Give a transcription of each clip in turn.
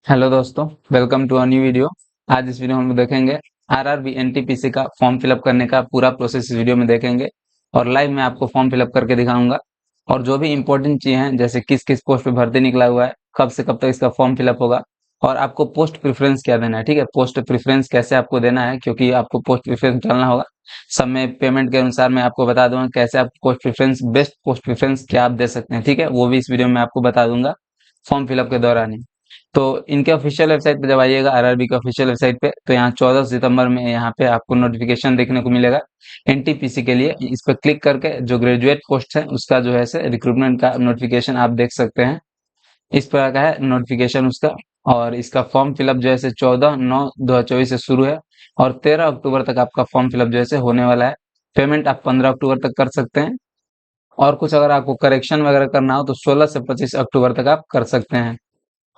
Hello दोस्तों, welcome to a new video. आज इस वीडियो में हम लोग देखेंगे आरआरबी एनटीपीसी का फॉर्म फिलअप करने का पूरा प्रोसेस इस वीडियो में देखेंगे और लाइव मैं आपको फॉर्म फिलअप करके दिखाऊंगा। और जो भी इंपॉर्टेंट चीज़ हैं, जैसे किस किस पोस्ट पे भर्ती निकला हुआ है, कब से कब तक इसका फॉर्म फिलअप होगा और आपको पोस्ट प्रेफरेंस क्या देना है। ठीक है, पोस्ट प्रेफरेंस कैसे आपको देना है, क्योंकि आपको पोस्ट प्रेफरेंस डालना होगा। सब में पेमेंट के अनुसार मैं आपको बता दूंगा कैसे आप post preference, best post preference क्या आप दे सकते हैं। ठीक है, वो भी इस वीडियो में आपको बता दूंगा फॉर्म फिलअप के दौरान ही। तो इनके ऑफिशियल वेबसाइट पे जब आइएगा, आरआरबी के ऑफिशियल वेबसाइट पे, तो यहाँ 14 सितंबर में यहाँ पे आपको नोटिफिकेशन देखने को मिलेगा एनटीपीसी के लिए। इस पर क्लिक करके जो ग्रेजुएट पोस्ट है उसका जो है से रिक्रूटमेंट का नोटिफिकेशन आप देख सकते हैं। इस प्रकार का है नोटिफिकेशन उसका। और इसका फॉर्म फिलअप जो है से 14/9/2024 से शुरू है और 13 अक्टूबर तक आपका फॉर्म फिलअप जो है से होने वाला है। पेमेंट आप 15 अक्टूबर तक कर सकते हैं और कुछ अगर आपको करेक्शन वगैरह करना हो तो 16 से 25 अक्टूबर तक आप कर सकते हैं।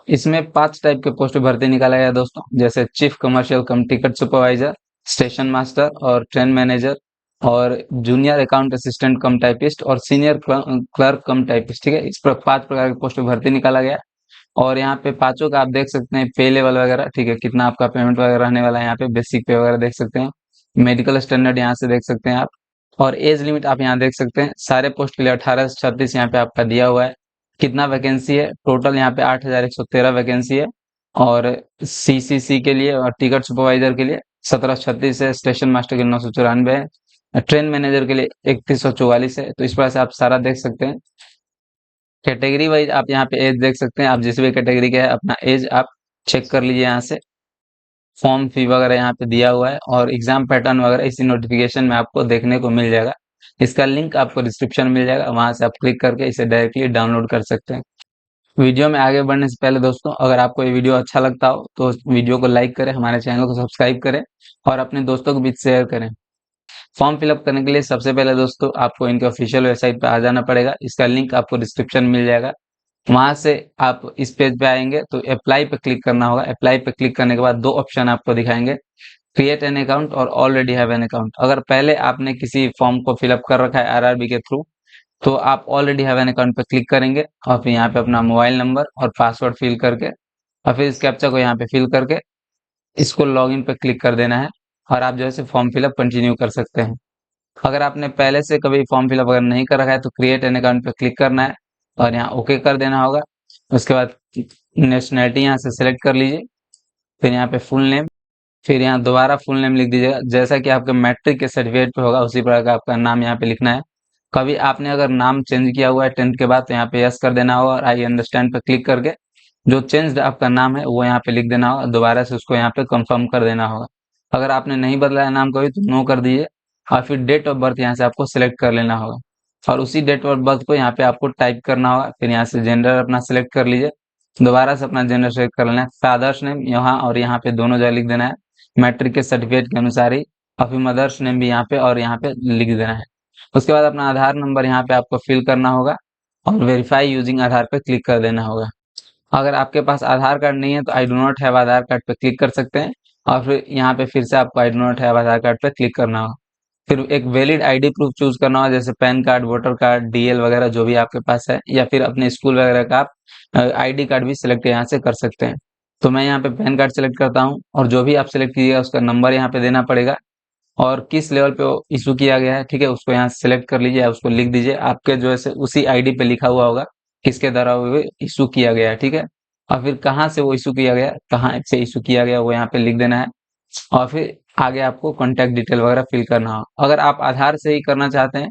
इसमें 5 टाइप के पोस्ट भर्ती निकाला गया है दोस्तों, जैसे चीफ कमर्शियल कम टिकट सुपरवाइजर, स्टेशन मास्टर और ट्रेन मैनेजर, और जूनियर अकाउंट असिस्टेंट कम टाइपिस्ट और सीनियर क्लर्क कम टाइपिस्ट। ठीक है, इस पर 5 प्रकार के पोस्ट भर्ती निकाला गया है। और यहाँ पे पांचों का आप देख सकते हैं पे लेवल वगैरह। ठीक है, कितना आपका पेमेंट वगैरह रहने वाला है, यहाँ पे बेसिक पे वगैरह देख सकते हैं। मेडिकल स्टैंडर्ड यहाँ से देख सकते हैं आप। और एज लिमिट आप यहाँ देख सकते हैं। सारे पोस्ट के लिए 18 से 36 यहाँ पे आपका दिया हुआ है। कितना वैकेंसी है टोटल, यहाँ पे 8113 वैकेंसी है। और सीसीसी के लिए और टिकट सुपरवाइजर के लिए 1736 है। स्टेशन मास्टर के लिए 994 है। ट्रेन मैनेजर के लिए 3144 है। तो इस प्रकार से आप सारा देख सकते हैं। कैटेगरी वाइज आप यहाँ पे एज देख सकते हैं। आप जिस भी कैटेगरी के है अपना एज आप चेक कर लीजिए यहाँ से। फॉर्म फी वगैरह यहाँ पे दिया हुआ है और एग्जाम पैटर्न वगैरह इसी नोटिफिकेशन में आपको देखने को मिल जाएगा। इसका लिंक आपको डिस्क्रिप्शन में मिल जाएगा, वहां से आप क्लिक करके इसे डायरेक्टली डाउनलोड कर सकते हैं। वीडियो में आगे बढ़ने से पहले दोस्तों, अगर आपको ये वीडियो अच्छा लगता हो तो वीडियो को लाइक करें, हमारे चैनल को सब्सक्राइब करें और अपने दोस्तों के बीच शेयर करें। फॉर्म फिलअप करने के लिए सबसे पहले दोस्तों आपको इनके ऑफिशियल वेबसाइट पर आ जाना पड़ेगा। इसका लिंक आपको डिस्क्रिप्शन में मिल जाएगा। वहां से आप इस पेज पे आएंगे तो अप्लाई पे क्लिक करना होगा। अप्लाई पे क्लिक करने के बाद दो ऑप्शन आपको दिखाएंगे, क्रिएट एन अकाउंट और ऑलरेडी हैव एन अकाउंट। अगर पहले आपने किसी फॉर्म को फिलअप कर रखा है आरआरबी के थ्रू, तो आप ऑलरेडी हैव एन अकाउंट पे क्लिक करेंगे और फिर यहाँ पे अपना मोबाइल नंबर और पासवर्ड फिल करके और फिर इस कैप्चा को यहाँ पे फिल करके इसको लॉगिन पे क्लिक कर देना है और आप जो है फॉर्म फिलअप कंटिन्यू कर सकते हैं। अगर आपने पहले से कभी फॉर्म फिलअप अगर नहीं कर रखा है तो क्रिएट एन अकाउंट पे क्लिक करना है और यहाँ ओके कर देना होगा। उसके बाद नेशनैलिटी यहाँ से सिलेक्ट कर लीजिए, फिर यहाँ पे फुल नेम, फिर यहाँ दोबारा फुल नेम लिख दीजिएगा। जैसा कि आपके मैट्रिक के सर्टिफिकेट पे होगा उसी प्रकार का आपका नाम यहाँ पे लिखना है। कभी आपने अगर नाम चेंज किया हुआ है 10th के बाद तो यहाँ पे यस कर देना होगा और आई अंडरस्टैंड पे क्लिक करके जो चेंज्ड आपका नाम है वो यहाँ पे लिख देना होगा। दोबारा से उसको यहाँ पे कंफर्म कर देना होगा। अगर आपने नहीं बदला है नाम कभी तो नो कर दीजिए और फिर डेट ऑफ बर्थ यहाँ से आपको सिलेक्ट कर लेना होगा और उसी डेट ऑफ बर्थ को यहाँ पे आपको टाइप करना होगा। फिर यहाँ से जेंडर अपना सिलेक्ट कर लीजिए, दोबारा से अपना जेंडर सेलेक्ट कर लेना है। फादर्स नेम यहाँ और यहाँ पे दोनों जगह लिख देना है मैट्रिक के सर्टिफिकेट के अनुसार ही। और फिर मदर्स नेम भी यहाँ पे और यहाँ पे लिख देना है। उसके बाद अपना आधार नंबर यहाँ पे आपको फिल करना होगा और वेरीफाई यूजिंग आधार पे क्लिक कर देना होगा। अगर आपके पास आधार कार्ड नहीं है तो I do not have Aadhaar card पे क्लिक कर सकते हैं और फिर यहाँ पे फिर से आपको I do not have Aadhaar card पे क्लिक करना होगा। फिर एक वैलिड आईडी प्रूफ चूज करना होगा, जैसे pan card, voter card, DL वगैरह जो भी आपके पास है, या फिर अपने स्कूल वगैरह का आप आईडी कार्ड भी सिलेक्ट यहाँ से कर सकते हैं। तो मैं यहाँ पे पैन कार्ड सिलेक्ट करता हूँ और जो भी आप सिलेक्ट कीजिएगा उसका नंबर यहाँ पे देना पड़ेगा और किस लेवल पे इशू किया गया है। ठीक है, उसको यहाँ सिलेक्ट कर लीजिए, उसको लिख दीजिए। आपके जो है उसी आईडी पे लिखा हुआ होगा किसके द्वारा वो इशू किया गया है। ठीक है, और फिर कहाँ से वो इशू किया गया, कहाँ से इशू किया गया वो यहाँ पे लिख देना है और फिर आगे आपको कॉन्टैक्ट डिटेल वगैरह फिल करना हो। अगर आप आधार से ही करना चाहते हैं,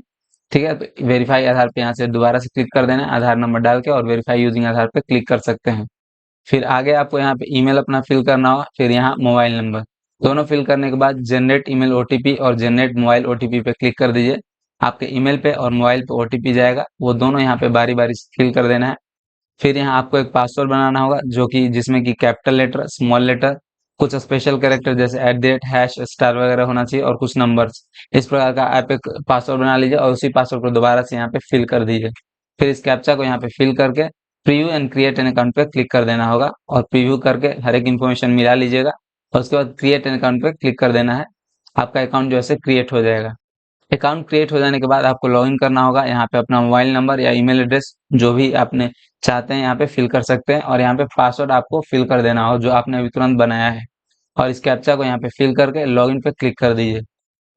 ठीक है, तो वेरीफाई आधार पे यहाँ से दोबारा से क्लिक कर देना है, आधार नंबर डाल के और वेरीफाई यूजिंग आधार पे क्लिक कर सकते हैं। फिर आगे आपको यहाँ पे ईमेल अपना फिल करना होगा, फिर यहाँ मोबाइल नंबर, दोनों फिल करने के बाद जनरेट ईमेल ओटीपी और जनरेट मोबाइल ओटीपी पे क्लिक कर दीजिए। आपके ईमेल पे और मोबाइल पे ओटीपी जाएगा, वो दोनों यहाँ पे बारी बारी से फिल कर देना है। फिर यहाँ आपको एक पासवर्ड बनाना होगा जो कि जिसमें कि कैपिटल लेटर, स्मॉल लेटर, कुछ स्पेशल कैरेक्टर जैसे @ हैश स्टार वगैरह होना चाहिए और कुछ नंबर्स। इस प्रकार का आप एक पासवर्ड बना लीजिए और उसी पासवर्ड को दोबारा से यहाँ पे फिल कर दीजिए। फिर इस कैप्चा को यहाँ पे फिल करके preview and create an account पे क्लिक कर देना होगा और प्रीव्यू करके हर एक इन्फॉर्मेशन मिला लीजिएगा और उसके बाद क्रिएट एन अकाउंट पे क्लिक कर देना है। आपका अकाउंट जो है क्रिएट हो जाएगा। अकाउंट क्रिएट हो जाने के बाद आपको लॉगिन करना होगा। यहाँ पे अपना मोबाइल नंबर या ईमेल एड्रेस जो भी आपने चाहते हैं यहाँ पे फिल कर सकते हैं, और यहाँ पे पासवर्ड आपको फिल कर देना होगा जो आपने अभी तुरंत बनाया है, और इस कैप्चा को यहाँ पे फिल करके लॉगिन पे क्लिक कर दीजिए।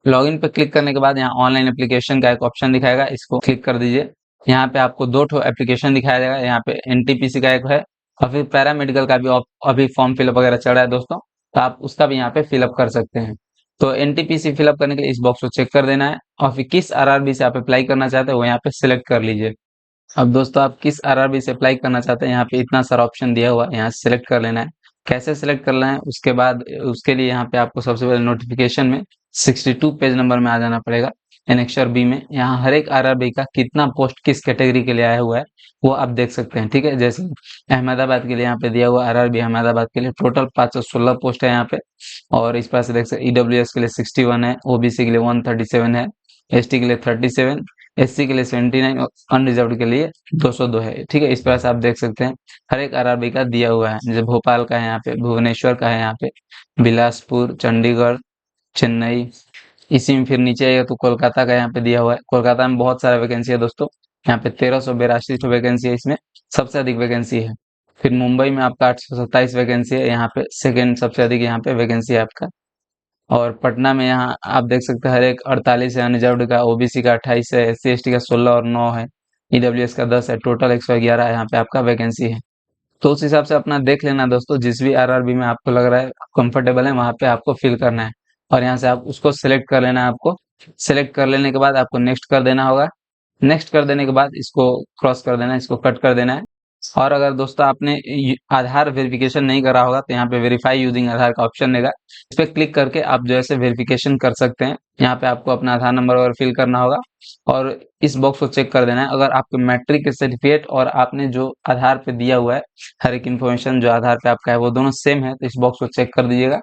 लॉगिन पे क्लिक करने के बाद यहाँ ऑनलाइन एप्लीकेशन का एक ऑप्शन दिखाएगा, इसको क्लिक कर दीजिए। यहाँ पे आपको दो ठो एप्लीकेशन दिखाया जाएगा, यहाँ पे एनटीपीसी का एक है, और फिर पैरामेडिकल का भी अभी फॉर्म फिलअप वगैरह चल रहा है दोस्तों, तो आप उसका भी यहाँ पे फिलअप कर सकते हैं। तो एनटीपीसी फिलअप करने के लिए इस बॉक्स को चेक कर देना है, और फिर किस आरआरबी से आप अप्लाई करना चाहते हैं वो यहाँ पे सिलेक्ट कर लीजिए। अब दोस्तों आप किस आरआरबी से अप्लाई करना चाहते हैं, यहाँ पे इतना सारा ऑप्शन दिया हुआ है, यहाँ से सिलेक्ट कर लेना है। कैसे सिलेक्ट करना है उसके बाद उसके लिए यहाँ पे आपको सबसे पहले नोटिफिकेशन में 62 पेज नंबर में आ जाना पड़ेगा। एनेक्सर बी में यहाँ हर एक आरआरबी का कितना पोस्ट किस कैटेगरी के लिए आया हुआ है वो आप देख सकते हैं, ठीक है। जैसे अहमदाबाद के लिए यहाँ पे दिया हुआ आरआरबी अहमदाबाद के लिए टोटल 516 पोस्ट है यहाँ पे, और इस पास से देख सकते ईडब्ल्यूएस के लिए 61 है, ओबीसी के लिए 137 है, एसटी के लिए 37, एससी के लिए 79 और अनरिजर्व्ड के लिए 202 है, ठीक है। इस प्रकार से आप देख सकते हैं हर एक आरआरबी का दिया हुआ है। जैसे भोपाल का है यहाँ पे, भुवनेश्वर का है यहाँ पे, बिलासपुर, चंडीगढ़, चेन्नई, इसी में फिर नीचे आइए तो कोलकाता का यहाँ पे दिया हुआ है। कोलकाता में बहुत सारा वैकेंसी है दोस्तों, यहाँ पे 1382 वैकेंसी है, इसमें सबसे अधिक वैकेंसी है। फिर मुंबई में आपका 827 वैकेंसी है, यहाँ पे सेकेंड सबसे अधिक यहाँ पे वैकेंसी है आपका। और पटना में यहाँ आप देख सकते हैं हर एक 48 है, अनरिजर्व्ड का, ओबीसी का 28 है, एससी एसटी का 16 और 9 है, ईडब्ल्यूएस का 10 है, टोटल 111 यहाँ पे आपका वैकेंसी है। तो उस हिसाब से अपना देख लेना दोस्तों, जिस भी आरआरबी में आपको लग रहा है कंफर्टेबल है वहां पे आपको फिल करना है, और यहाँ से आप उसको सिलेक्ट कर लेना है। आपको सिलेक्ट कर लेने के बाद आपको नेक्स्ट कर देना होगा। नेक्स्ट कर देने के बाद इसको क्रॉस कर देना है, इसको कट कर देना है। और अगर दोस्तों आपने आधार वेरिफिकेशन नहीं करा होगा तो यहाँ पे वेरीफाई यूजिंग आधार का ऑप्शन देगा, इस पे क्लिक करके आप जो है वेरिफिकेशन कर सकते हैं। यहाँ पे आपको अपना आधार नंबर वगैरह फिल करना होगा, और इस बॉक्स को चेक कर देना है। अगर आपके मैट्रिक सर्टिफिकेट और आपने जो आधार पे दिया हुआ है हर एक इन्फॉर्मेशन जो आधार पे आपका है वो दोनों सेम है, तो इस बॉक्स को चेक कर दीजिएगा।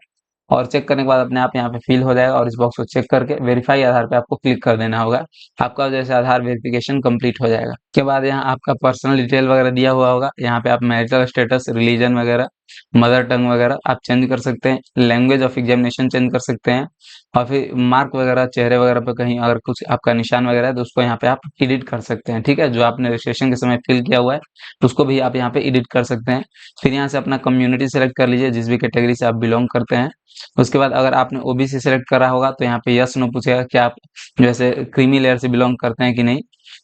और चेक करने के बाद अपने आप यहाँ पे फिल हो जाएगा, और इस बॉक्स को चेक करके वेरीफाई आधार पे आपको क्लिक कर देना होगा। आपका जैसे आधार वेरिफिकेशन कंप्लीट हो जाएगा। उसके बाद यहाँ आपका पर्सनल डिटेल वगैरह दिया हुआ होगा, यहाँ पे आप मैरिटल स्टेटस, रिलीजन वगैरह, मदर टंग वगैरह आप चेंज कर सकते हैं, लैंग्वेज ऑफ एग्जामिनेशन चेंज कर सकते हैं, और फिर मार्क वगैरह चेहरे वगैरह पे कहीं अगर कुछ आपका निशान वगैरह है तो उसको यहाँ पे आप एडिट कर सकते हैं, ठीक है। जो आपने रजिस्ट्रेशन के समय फिल किया हुआ है तो उसको भी आप यहाँ पे एडिट कर सकते हैं। फिर यहाँ से अपना कम्युनिटी सेलेक्ट कर लीजिए, जिस भी कैटेगरी से आप बिलोंग करते हैं। उसके बाद अगर आपने ओबीसी सेलेक्ट करा होगा तो यहाँ पे यस नो पूछेगा कि आप जैसे क्रीमी लेयर से बिलोंग करते हैं कि नहीं,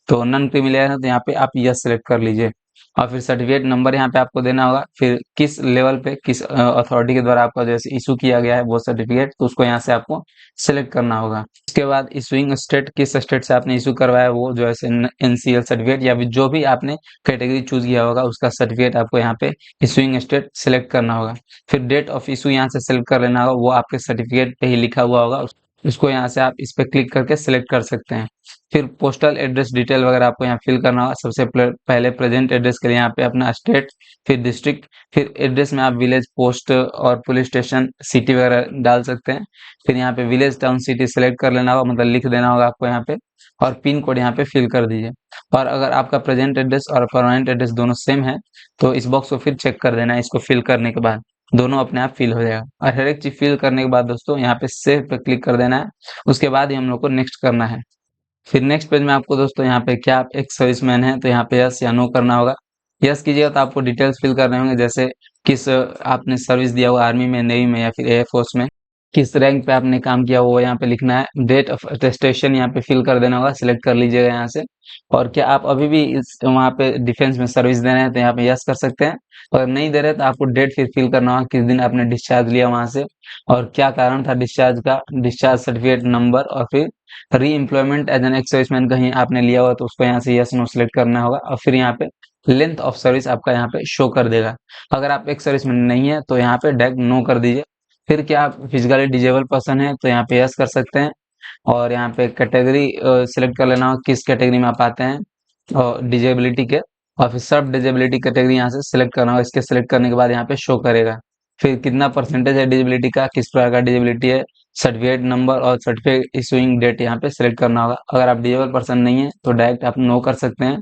तो नॉन क्रीमी लेयर है तो यहाँ पे आप यस सेलेक्ट कर लीजिए। और फिर सर्टिफिकेट नंबर यहाँ पे आपको देना होगा, फिर किस लेवल पे किस अथॉरिटी के द्वारा आपका जैसे इशू किया गया है वो सर्टिफिकेट, तो उसको यहाँ से आपको सिलेक्ट करना होगा। उसके बाद इशूइंग स्टेट, किस स्टेट से आपने इशू करवाया है वो जो है एनसीएल सर्टिफिकेट, या फिर जो भी आपने कैटेगरी चूज किया होगा उसका सर्टिफिकेट आपको यहाँ पे इशूइंग स्टेट सिलेक्ट करना होगा। फिर डेट ऑफ इशू यहाँ से सिलेक्ट कर लेना होगा, वो आपके सर्टिफिकेट पे ही लिखा हुआ होगा, उसको यहाँ से आप इस पे क्लिक करके सिलेक्ट कर सकते हैं। फिर पोस्टल एड्रेस डिटेल वगैरह आपको यहाँ फिल करना होगा। सबसे पहले प्रेजेंट एड्रेस के लिए यहाँ पे अपना स्टेट, फिर डिस्ट्रिक्ट, फिर एड्रेस में आप विलेज, पोस्ट और पुलिस स्टेशन, सिटी वगैरह डाल सकते हैं। फिर यहाँ पे विलेज, टाउन, सिटी सेलेक्ट कर लेना होगा, मतलब लिख देना होगा आपको यहाँ पे, और पिन कोड यहाँ पे फिल कर दीजिए। और अगर आपका प्रेजेंट एड्रेस और परमानेंट एड्रेस दोनों सेम है तो इस बॉक्स को फिर चेक कर देना है, इसको फिल करने के बाद दोनों अपने आप फिल हो जाएगा। और हर एक चीज फिल करने के बाद दोस्तों यहाँ पे सेव पे क्लिक कर देना है, उसके बाद ही हम लोग को नेक्स्ट करना है। फिर नेक्स्ट पेज में आपको दोस्तों यहाँ पे क्या आप एक सर्विसमैन है तो यहाँ पे यस या नो करना होगा। यस कीजिएगा तो आपको डिटेल्स फिल करने होंगे, जैसे किस आपने सर्विस दिया हुआ, आर्मी में, नेवी में या फिर एयर फोर्स में, किस रैंक पे आपने काम किया वो यहाँ पे लिखना है। डेट ऑफ अटेस्टेशन यहाँ पे फिल कर देना होगा, सिलेक्ट कर लीजिएगा यहाँ से। और क्या आप अभी भी इस वहाँ पे डिफेंस में सर्विस दे रहे हैं तो यहाँ पे यस कर सकते हैं। अगर नहीं दे रहे तो आपको डेट फिर फिल करना होगा, किस दिन आपने डिस्चार्ज लिया वहां से और क्या कारण था डिस्चार्ज का, डिस्चार्ज सर्टिफिकेट नंबर, और फिर re employment as an ex serviceman कहीं आपने लिया हुआ तो उसको यहाँ से यस नो सिलेक्ट करना होगा। और फिर यहाँ पे लेंथ ऑफ सर्विस आपका यहाँ पे शो कर देगा। अगर आप एक सर्विसमैन नहीं है तो यहाँ पे डायरेक्ट नो कर दीजिए। फिर क्या आप फिजिकली डिजेबल पर्सन है तो यहाँ पे यस कर सकते हैं, और यहाँ पे कैटेगरी सिलेक्ट कर लेना होगा, किस कैटेगरी में आप आते हैं और डिजेबिलिटी के, और फिर सब डिजेबिलिटी कैटेगरी यहाँ से सिलेक्ट करना होगा। इसके सिलेक्ट करने के बाद यहाँ पे शो करेगा। फिर कितना परसेंटेज है डिजेबिलिटी का, किस प्रकार का डिजेबिलिटी है, सर्टिफिकेट नंबर और सर्टिफिकेट इशूइंग डेट यहाँ पे सिलेक्ट करना होगा। अगर आप डिजेबल पर्सन नहीं है तो डायरेक्ट आप नो कर सकते हैं।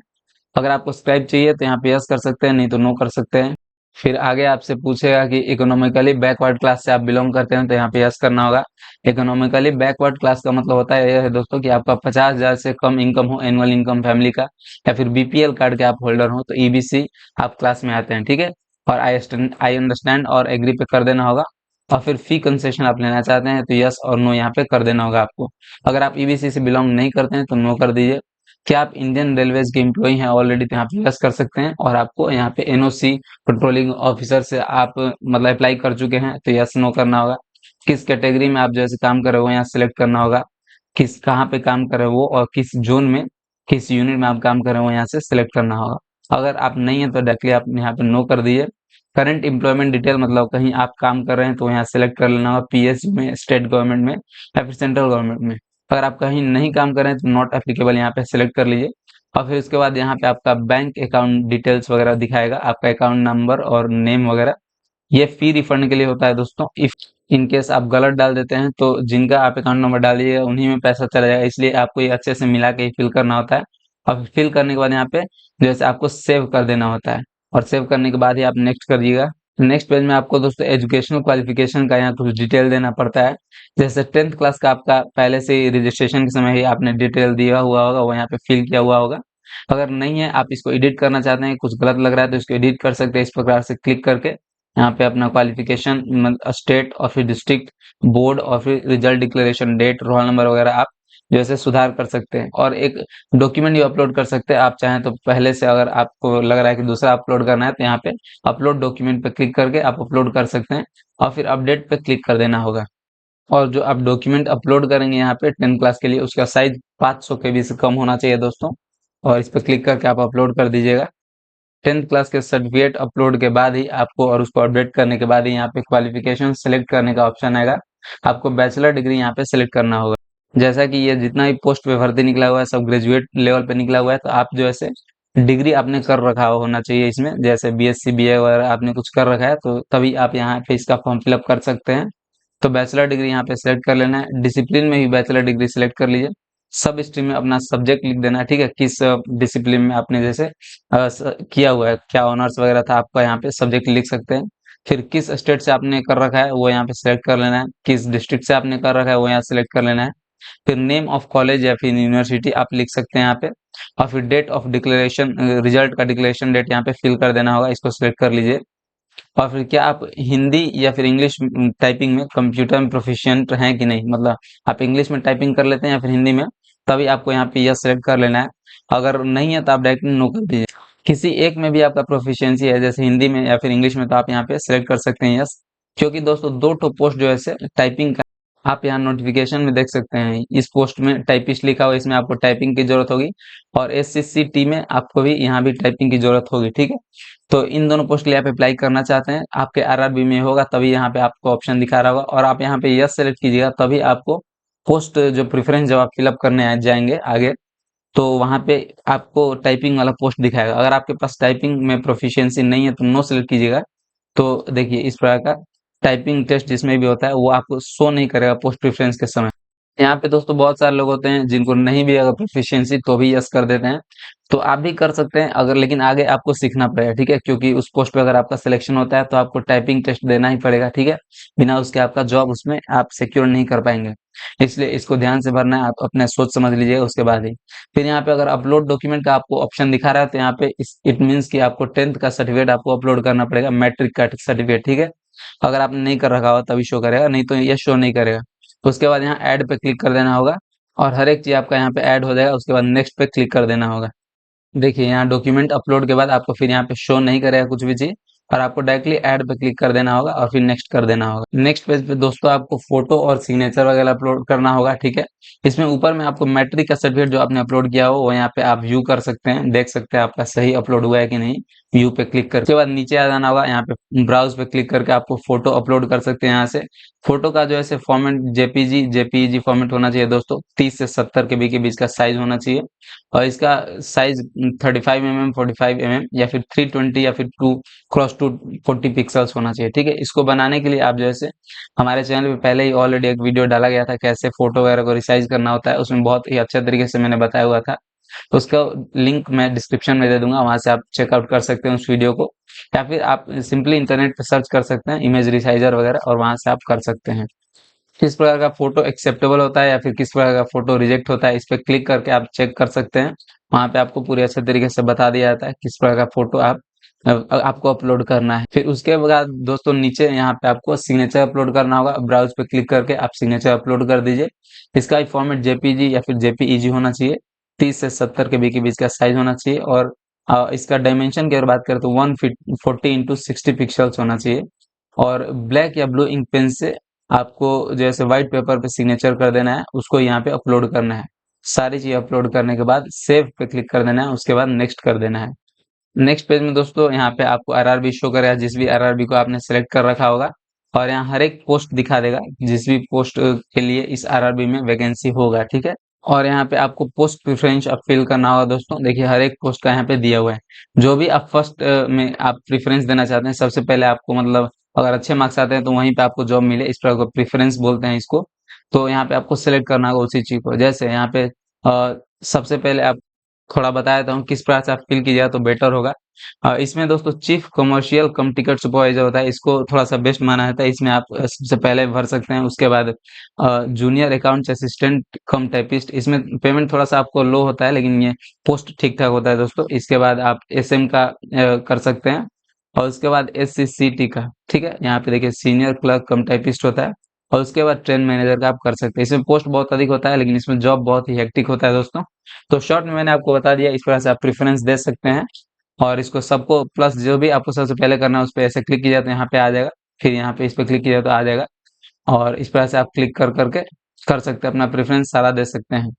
अगर आपको सब्सक्राइब चाहिए तो यहाँ पे यस कर सकते हैं, नहीं तो नो कर सकते हैं। फिर आगे आपसे पूछेगा कि इकोनॉमिकली बैकवर्ड क्लास से आप बिलोंग करते हैं, तो यहाँ पे यस करना होगा। इकोनॉमिकली बैकवर्ड क्लास का मतलब होता है यह है दोस्तों कि आपका 50,000 से कम इनकम हो एनुअल इनकम फैमिली का, या फिर बीपीएल कार्ड के आप होल्डर हो, तो ईबीसी आप क्लास में आते हैं, ठीक है। और आई अंडरस्टैंड और एग्री पे कर देना होगा। और फिर फी कंसेशन आप लेना चाहते हैं तो यस और नो यहाँ पे कर देना होगा आपको। अगर आप ईबीसी से बिलोंग नहीं करते हैं तो नो कर दीजिए। क्या आप इंडियन रेलवेज के एम्प्लॉई हैं ऑलरेडी, तो यहाँ पे यस कर सकते हैं। और आपको यहाँ पे एनओसी पेट्रोलिंग ऑफिसर से आप मतलब अप्लाई कर चुके हैं तो यस नो करना होगा। किस कैटेगरी में आप जैसे काम कर रहे हो यहाँ सिलेक्ट करना होगा। किस कहाँ पे काम कर रहे हो वो, और किस जोन में किस यूनिट में आप काम कर रहे हो यहाँ से सिलेक्ट करना होगा। अगर आप नहीं है तो डायरेक्टली आप यहाँ पे नो कर दीजिए। करंट एम्प्लॉयमेंट डिटेल मतलब कहीं आप काम कर रहे हैं तो यहाँ सेलेक्ट कर लेना होगा, पीएसयू में, स्टेट गवर्नमेंट में या फिर सेंट्रल गवर्नमेंट में। अगर आप कहीं नहीं काम कर रहे हैं तो नॉट एप्लीकेबल यहाँ पे सिलेक्ट कर लीजिए। और फिर उसके बाद यहाँ पे आपका बैंक अकाउंट डिटेल्स वगैरह दिखाएगा, आपका अकाउंट नंबर और नेम वगैरह। ये फी रिफंड के लिए होता है दोस्तों। इफ इन केस आप गलत डाल देते हैं तो जिनका आप अकाउंट नंबर डालिएगा उन्हीं में पैसा चला जाएगा, इसलिए आपको ये अच्छे से मिला के ही फिल करना होता है। और फिल करने के बाद यहाँ पे जैसे आपको सेव कर देना होता है, और सेव करने के बाद ही आप नेक्स्ट करिएगा। नेक्स्ट पेज में आपको दोस्तों एजुकेशनल क्वालिफिकेशन का यहाँ कुछ डिटेल देना पड़ता है। जैसे 10th क्लास का आपका पहले से ही रजिस्ट्रेशन के समय ही आपने डिटेल दिया हुआ होगा, वो यहाँ पे फिल किया हुआ होगा। अगर नहीं है, आप इसको एडिट करना चाहते हैं, कुछ गलत लग रहा है तो इसको एडिट कर सकते हैं इस प्रकार से क्लिक करके। यहाँ पे अपना क्वालिफिकेशन, स्टेट और फिर डिस्ट्रिक्ट, बोर्ड और फिर result declaration, date, roll number वगैरह आप जैसे सुधार कर सकते हैं। और एक डॉक्यूमेंट भी अपलोड कर सकते हैं, आप चाहें तो पहले से अगर आपको लग रहा है कि दूसरा अपलोड करना है तो यहाँ पे अपलोड डॉक्यूमेंट पे क्लिक करके आप अपलोड कर सकते हैं। और फिर अपडेट पे क्लिक कर देना होगा। और जो आप डॉक्यूमेंट अपलोड करेंगे यहाँ पे 10 क्लास के लिए, उसका साइज 500 KB से कम होना चाहिए दोस्तों। और इस पर क्लिक करके आप अपलोड कर दीजिएगा। 10th क्लास के सर्टिफिकेट अपलोड के बाद ही आपको, और उसको अपडेट करने के बाद ही यहाँ पे क्वालिफिकेशन सेलेक्ट करने का ऑप्शन आएगा। आपको बैचलर डिग्री यहाँ पे सेलेक्ट करना होगा। जैसा कि ये जितना भी पोस्ट पे भर्ती निकला हुआ है सब ग्रेजुएट लेवल पे निकला हुआ है, तो आप जो ऐसे डिग्री आपने कर रखा होना चाहिए इसमें, जैसे बीएससी बीए वगैरह आपने कुछ कर रखा है तो तभी आप यहाँ पे इसका फॉर्म फिलअप कर सकते हैं। तो बैचलर डिग्री यहाँ पे सिलेक्ट कर लेना है। डिसिप्लिन में भी बैचलर डिग्री सिलेक्ट कर लीजिए। सब स्ट्रीम में अपना सब्जेक्ट लिख देना है, ठीक है, किस डिसिप्लिन में आपने जैसे किया हुआ है, क्या ऑनर्स वगैरह था आपका, यहाँ पे सब्जेक्ट लिख सकते हैं। फिर किस स्टेट से आपने कर रखा है वो यहाँ पे सिलेक्ट कर लेना है, किस डिस्ट्रिक्ट से आपने कर रखा है वो यहाँ सिलेक्ट कर लेना है। फिर नेम ऑफ कॉलेज या फिर यूनिवर्सिटी आप लिख सकते हैं यहाँ पे। और फिर डेट ऑफ डिक्लेरेशन, रिजल्ट का डिक्लेरेशन डेट यहाँ पे फिल कर देना होगा, इसको सिलेक्ट कर लीजिए। और फिर क्या आप हिंदी या फिर इंग्लिश टाइपिंग में कंप्यूटर में प्रोफिशिएंट हैं कि नहीं, मतलब आप इंग्लिश में टाइपिंग कर लेते हैं या फिर हिंदी में, तभी आपको यहाँ पे यस सेलेक्ट कर लेना है। अगर नहीं है तो आप डायरेक्ट नो कर दीजिए। किसी एक में भी आपका प्रोफिशिएंसी है जैसे हिंदी में या फिर इंग्लिश में, तो आप यहाँ पे सेलेक्ट कर सकते हैं यस। क्योंकि दोस्तों दो ठो पोस्ट जो है टाइपिंग का, आप यहाँ नोटिफिकेशन में देख सकते हैं, इस पोस्ट में टाइपिस्ट लिखा हुआ है, इसमें आपको टाइपिंग की जरूरत होगी। और एससीसीटी में आपको भी यहाँ भी टाइपिंग की जरूरत होगी, ठीक है। तो इन दोनों पोस्ट के लिए आप अप्लाई करना चाहते हैं, आपके आरआरबी में होगा तभी यहाँ पे आपको ऑप्शन दिखा रहा होगा, और आप यहाँ पे यस सेलेक्ट कीजिएगा तभी आपको पोस्ट जो प्रेफरेंस जब आप फिलअप करने जाएंगे आगे, तो वहाँ पे आपको टाइपिंग वाला पोस्ट दिखाएगा। अगर आपके पास टाइपिंग में प्रोफिशिएंसी नहीं है तो नो सेलेक्ट कीजिएगा। तो देखिए इस प्रकार का टाइपिंग टेस्ट जिसमें भी होता है वो आपको शो नहीं करेगा पोस्ट प्रेफरेंस के समय। यहाँ पे दोस्तों बहुत सारे लोग होते हैं जिनको नहीं भी अगर प्रोफिशिएंसी तो भी यस कर देते हैं, तो आप भी कर सकते हैं अगर, लेकिन आगे आपको सीखना पड़ेगा, ठीक है, क्योंकि उस पोस्ट पे अगर आपका सिलेक्शन होता है तो आपको टाइपिंग टेस्ट देना ही पड़ेगा, ठीक है। बिना उसके आपका जॉब उसमें आप सिक्योर नहीं कर पाएंगे। इसलिए इसको ध्यान से भरना है, आप अपने सोच समझ लीजिएगा उसके बाद ही। फिर यहाँ पे अगर अपलोड डॉक्यूमेंट का आपको ऑप्शन दिखा रहा है तो यहाँ पे इट मीन्स कि आपको 10th का सर्टिफिकेट आपको अपलोड करना पड़ेगा, मैट्रिक का सर्टिफिकेट, ठीक है। अगर आपने नहीं कर रखा हो तभी शो करेगा, नहीं तो ये शो नहीं करेगा। उसके बाद यहाँ ऐड पे क्लिक कर देना होगा, और हर एक चीज आपका यहाँ पे ऐड हो जाएगा। उसके बाद नेक्स्ट पे क्लिक कर देना होगा। देखिए यहाँ डॉक्यूमेंट अपलोड के बाद आपको फिर यहाँ पे शो नहीं करेगा कुछ भी चीज, और आपको डायरेक्टली ऐड पे क्लिक कर देना होगा और फिर नेक्स्ट कर देना होगा। नेक्स्ट पेज पे दोस्तों आपको फोटो और सिग्नेचर वगैरह अपलोड करना होगा, ठीक है। इसमें ऊपर में आपको मैट्रिक का सर्टिफिकेट जो आपने अपलोड किया हो वो यहाँ पे आप व्यू कर सकते हैं, देख सकते हैं आपका सही अपलोड हुआ है कि नहीं। व्यू पे क्लिक करके बाद नीचे आ जाना होगा, यहाँ पे ब्राउज पे क्लिक करके आपको फोटो अपलोड कर सकते हैं यहाँ से। फोटो का जो है फॉर्मेट जेपीजी फॉर्मेट होना चाहिए दोस्तों, 30 से 70 KB के बीच का साइज होना चाहिए। और इसका साइज 35 mm, 45 mm या फिर 320 या फिर 2x240 पिक्सल्स होना चाहिए, ठीक है। इसको बनाने के लिए आप जैसे हमारे चैनल पे पहले ही ऑलरेडी एक वीडियो डाला गया था कैसे फोटो वगैरह को रिसाइज करना होता है, उसमें बहुत ही अच्छे तरीके से मैंने बताया हुआ था। तो उसका लिंक मैं डिस्क्रिप्शन में दे दूंगा, वहां से आप चेकआउट कर सकते हैं उस वीडियो को, या फिर आप सिंपली इंटरनेट पे सर्च कर सकते हैं इमेज रिसाइजर वगैरह, और वहां से आप कर सकते हैं। किस प्रकार का फोटो एक्सेप्टेबल होता है या फिर किस प्रकार का फोटो रिजेक्ट होता है, इस पे क्लिक करके आप चेक कर सकते हैं। वहां पे आपको पूरे अच्छे तरीके से बता दिया जाता है किस प्रकार का फोटो आपको अपलोड करना है। फिर उसके बाद दोस्तों नीचे यहाँ पे आपको सिग्नेचर अपलोड करना होगा। ब्राउज पे क्लिक करके आप सिग्नेचर अपलोड कर दीजिए। इसका फॉर्मेट जेपीजी या फिर जेपीईजी होना चाहिए। 30 से 70 KB के बीच का साइज होना चाहिए। और इसका डायमेंशन की अगर बात करें तो 140x60 पिक्सल्स होना चाहिए। और ब्लैक या ब्लू इंक पेन से आपको जैसे व्हाइट पेपर पे सिग्नेचर कर देना है, उसको यहाँ पे अपलोड करना है। सारी चीज अपलोड करने के बाद सेव पे क्लिक कर देना है, उसके बाद नेक्स्ट कर देना है। नेक्स्ट पेज में दोस्तों यहाँ पे आपको आरआरबी शो करेगा, जिस भी आरआरबी को आपने सेलेक्ट कर रखा होगा। और यहाँ हर एक पोस्ट दिखा देगा, जिस भी पोस्ट के लिए इस आरआरबी में वैकेंसी होगा, ठीक है। और यहाँ पे आपको पोस्ट प्रेफरेंस अब फिल करना होगा दोस्तों। देखिए हर एक पोस्ट का यहाँ पे दिया हुआ है। जो भी आप फर्स्ट में आप प्रेफरेंस देना चाहते हैं, सबसे पहले आपको मतलब अगर अच्छे मार्क्स आते हैं तो वहीं पे आपको जॉब मिले, इस प्रकार को प्रेफरेंस बोलते हैं इसको। तो यहाँ पे आपको सेलेक्ट करना होगा उसी चीज को। जैसे यहाँ पे सबसे पहले आप थोड़ा बता देता हूँ किस प्रकार से आप फिल कीजिएगा तो बेटर होगा। इसमें दोस्तों चीफ कमर्शियल कम टिकट सुपरवाइजर होता है, इसको थोड़ा सा बेस्ट माना जाता है। इसमें आप सबसे पहले भर सकते हैं। उसके बाद जूनियर अकाउंट्स असिस्टेंट कम टाइपिस्ट, इसमें पेमेंट थोड़ा सा आपको लो होता है, लेकिन ये पोस्ट ठीक ठाक होता है दोस्तों। इसके बाद आप एसएम का कर सकते हैं। और उसके बाद एससीसीटी का, ठीक है। यहाँ पे देखिए सीनियर क्लर्क कम टाइपिस्ट होता है। और उसके बाद ट्रेन मैनेजर का आप कर सकते हैं। इसमें पोस्ट बहुत अधिक होता है, लेकिन इसमें जॉब बहुत ही हेक्टिक होता है दोस्तों। तो शॉर्ट में मैंने आपको बता दिया, इस तरह से आप प्रेफरेंस दे सकते हैं। और इसको सबको प्लस जो भी आपको सबसे पहले करना है उस पर ऐसे क्लिक किया तो यहाँ पे आ जाएगा। फिर यहाँ पे इस पर क्लिक किया तो आ जाएगा। और इस तरह से आप क्लिक कर करके कर सकते हैं, अपना प्रेफरेंस सारा दे सकते हैं।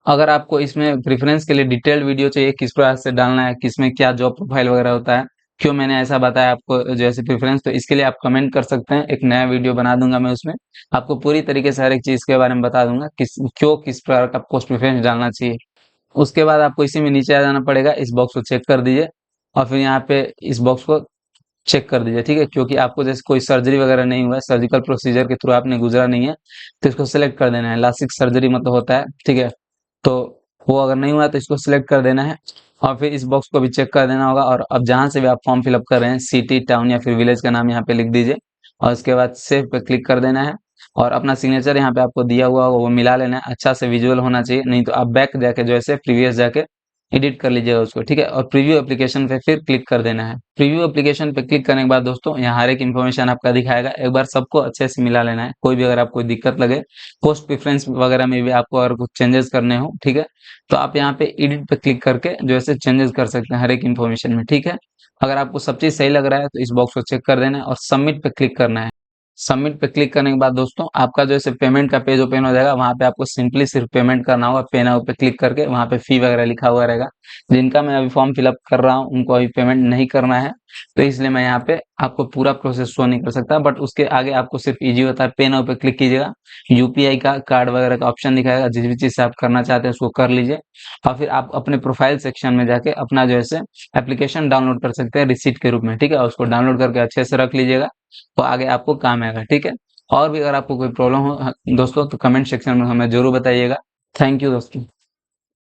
अगर आपको इसमें प्रेफरेंस के लिए डिटेल्ड वीडियो चाहिए, किस प्रकार से डालना है, किसमें क्या जॉब प्रोफाइल वगैरह होता है, क्यों मैंने ऐसा बताया आपको जैसे प्रेफरेंस, तो इसके लिए आप कमेंट कर सकते हैं। एक नया वीडियो बना दूंगा मैं, उसमें आपको पूरी तरीके से हर एक चीज के बारे में बता दूंगा किस प्रकार का पोस्ट प्रेफरेंस डालना चाहिए। उसके बाद आपको इसी में नीचे आ जाना पड़ेगा, इस बॉक्स को चेक कर दीजिए। और फिर यहाँ पे इस बॉक्स को चेक कर दीजिए, ठीक है। क्योंकि आपको जैसे कोई सर्जरी वगैरह नहीं हुआ है, सर्जिकल प्रोसीजर के थ्रू आपने गुजरा नहीं है, तो इसको सिलेक्ट कर देना है। लासिक सर्जरी मतलब होता है, ठीक है। तो वो अगर नहीं हुआ तो इसको सिलेक्ट कर देना है। और फिर इस बॉक्स को भी चेक कर देना होगा। और अब जहां से भी आप फॉर्म फिलअप कर रहे हैं, सिटी, टाउन या फिर विलेज का नाम यहाँ पे लिख दीजिए। और उसके बाद सेव पे क्लिक कर देना है। और अपना सिग्नेचर यहाँ पे आपको दिया हुआ होगा वो मिला लेना है। अच्छा से विजुअल होना चाहिए, नहीं तो आप बैक जाके जो है प्रीवियस जाके एडिट कर लीजिएगा उसको, ठीक है। और प्रीव्यू एप्लीकेशन पे फिर क्लिक कर देना है। प्रीव्यू एप्लीकेशन पे क्लिक करने के बाद दोस्तों यहाँ हर एक इन्फॉर्मेशन आपका दिखाएगा। एक बार सबको अच्छे से मिला लेना है। कोई भी अगर आपको दिक्कत लगे, पोस्ट प्रेफरेंस वगैरह में भी आपको अगर कुछ चेंजेस करने हो, ठीक है, तो आप यहाँ पे एडिट पे क्लिक करके जो है चेंजेस कर सकते हैं हर एक इन्फॉर्मेशन में, ठीक है। अगर आपको सब चीज सही लग रहा है तो इस बॉक्स को चेक कर देना है और सबमिट पे क्लिक करना है। सबमिट पे क्लिक करने के बाद दोस्तों आपका जो है पेमेंट का पेज ओपन हो जाएगा। वहां पे आपको सिंपली सिर्फ पेमेंट करना होगा। पे नाउ पे क्लिक करके वहां पे फी वगैरह लिखा हुआ रहेगा। जिनका मैं अभी फॉर्म फिलअप कर रहा हूँ उनको अभी पेमेंट नहीं करना है, तो इसलिए मैं यहाँ पे आपको पूरा प्रोसेस शो नहीं कर सकता। बट उसके आगे आपको सिर्फ इजी होता है, पे नाउ पे क्लिक कीजिएगा, यूपीआई का कार्ड वगैरह का ऑप्शन दिखाएगा। जिस भी चीज से आप करना चाहते हैं उसको कर लीजिए। और फिर आप अपने प्रोफाइल सेक्शन में जाके अपना जो है एप्लीकेशन डाउनलोड कर सकते हैं रिसीट के रूप में, ठीक है। और उसको डाउनलोड करके अच्छे से रख लीजिएगा, तो आगे आपको काम आएगा, ठीक है। और भी अगर आपको कोई प्रॉब्लम हो दोस्तों तो कमेंट सेक्शन में हमें जरूर बताइएगा। थैंक यू दोस्तों।